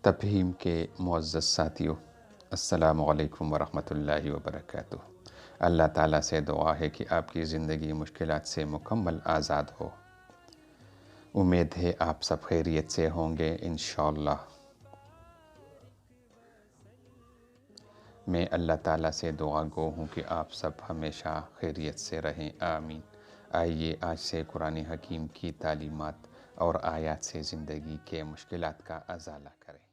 تفہیم کے معزز ساتھیوں، السلام علیکم ورحمۃ اللہ وبرکاتہ۔ اللہ تعالیٰ سے دعا ہے کہ آپ کی زندگی مشکلات سے مکمل آزاد ہو۔ امید ہے آپ سب خیریت سے ہوں گے انشاءاللہ۔ میں اللہ تعالیٰ سے دعا گو ہوں کہ آپ سب ہمیشہ خیریت سے رہیں، آمین۔ آئیے آج سے قرآن حکیم کی تعلیمات اور آیات سے زندگی کے مشکلات کا ازالہ کریں۔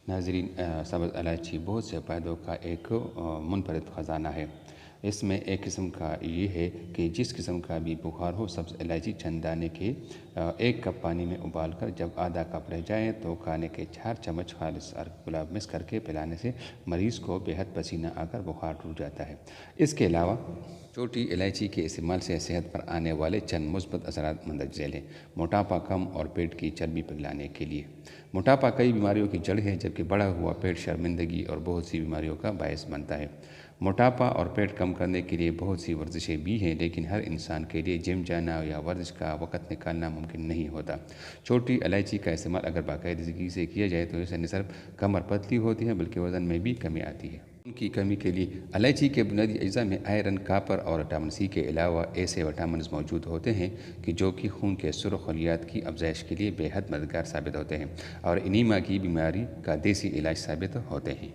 ناظرین، سبز الائچی بہت سے فائدوں کا ایک منفرد خزانہ ہے۔ اس میں ایک قسم کا یہ ہے کہ جس قسم کا بھی بخار ہو، سبز الائچی چند دانے کے 1 کپ پانی میں ابال کر جب آدھا کپ رہ جائے تو کھانے کے 4 چمچ خالص گلاب مکس کر کے پلانے سے مریض کو بےحد پسینہ آ کر بخار ٹوٹ جاتا ہے۔ اس کے علاوہ چھوٹی الائچی کے استعمال سے صحت پر آنے والے چند مثبت اثرات مندرج ذیل ہیں۔ موٹاپا کم اور پیٹ کی چربی پگھلانے کے لیے۔ موٹاپا کئی بیماریوں کی جڑ ہے، جبکہ بڑھا ہوا پیٹ شرمندگی اور بہت سی بیماریوں کا باعث بنتا ہے۔ موٹاپا اور پیٹ کم کرنے کے لیے بہت سی ورزشیں بھی ہیں، لیکن ہر انسان کے لیے جم جانا یا ورزش کا وقت نکالنا ممکن نہیں ہوتا۔ چھوٹی الائچی کا استعمال اگر باقاعدگی سے کیا جائے تو اسے نہ صرف کمر پتلی ہوتی ہے بلکہ وزن میں بھی کمی آتی ہے۔ خون کی کمی کے لیے الائچی کے بنیادی اجزاء میں آئرن، کاپر اور وٹامن سی کے علاوہ ایسے وٹامنز موجود ہوتے ہیں جو کہ خون کے سرخ خلیات کی افزائش کے لیے بے حد مددگار ثابت ہوتے ہیں اور انیمیا کی بیماری کا دیسی علاج ثابت ہوتے ہیں۔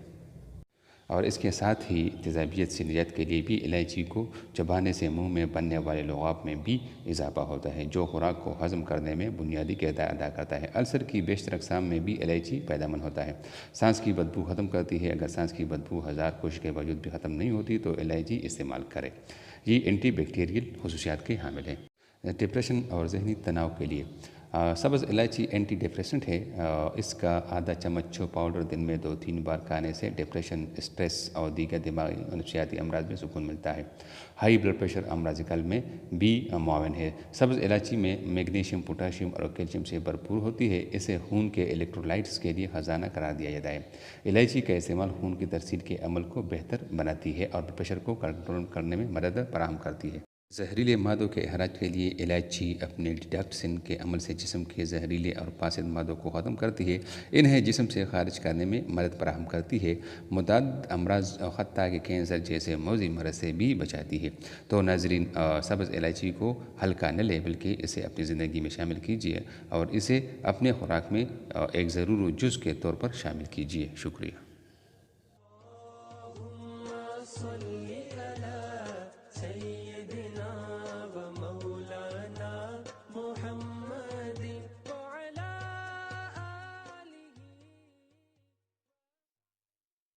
اور اس کے ساتھ ہی تیزابیت سے نجات کے لیے بھی الائچی کو چبانے سے منہ میں بننے والے لغاب میں بھی اضافہ ہوتا ہے، جو خوراک کو ہضم کرنے میں بنیادی کردار ادا کرتا ہے۔ السر کی بیشتر اقسام میں بھی الائچی پیدا مند ہوتا ہے۔ سانس کی بدبو ختم کرتی ہے۔ اگر سانس کی بدبو 1000 کوشش کے باوجود بھی ختم نہیں ہوتی تو الائچی استعمال کریں۔ یہ اینٹی بیکٹیریل خصوصیات کے حامل ہے۔ ڈپریشن اور ذہنی تناؤ کے لیے سبز الائچی اینٹی ڈپریسنٹ ہے۔ اس کا آدھا چمچ پاؤڈر دن میں 2-3 بار کھانے سے ڈپریشن، اسٹریس اور دیگر دماغی اور نفسیاتی امراض میں سکون ملتا ہے۔ ہائی بلڈ پریشر امراض قلب میں بھی معاون ہے۔ سبز الائچی میں میگنیشیم، پوٹاشیم اور کیلشیم سے بھرپور ہوتی ہے۔ اسے خون کے الیکٹرولائٹس کے لیے خزانہ قرار دیا جاتا ہے۔ الائچی کا استعمال خون کی ترسیل کے عمل کو بہتر بناتی ہے اور بلڈ پریشر کو کنٹرول کرنے میں مدد فراہم کرتی ہے۔ زہریلے مادوں کے اخراج کے لیے الائچی اپنے ڈیٹاکسن کے عمل سے جسم کے زہریلے اور فاسد مادوں کو ختم کرتی ہے۔ انہیں جسم سے خارج کرنے میں مدد فراہم کرتی ہے۔ متعدد امراض حتیٰ کہ کینسر جیسے موذی مرض سے بھی بچاتی ہے۔ تو ناظرین، سبز الائچی کو ہلکا نہ لیں بلکہ اسے اپنی زندگی میں شامل کیجیے اور اسے اپنے خوراک میں ایک ضرور جز کے طور پر شامل کیجیے۔ شکریہ۔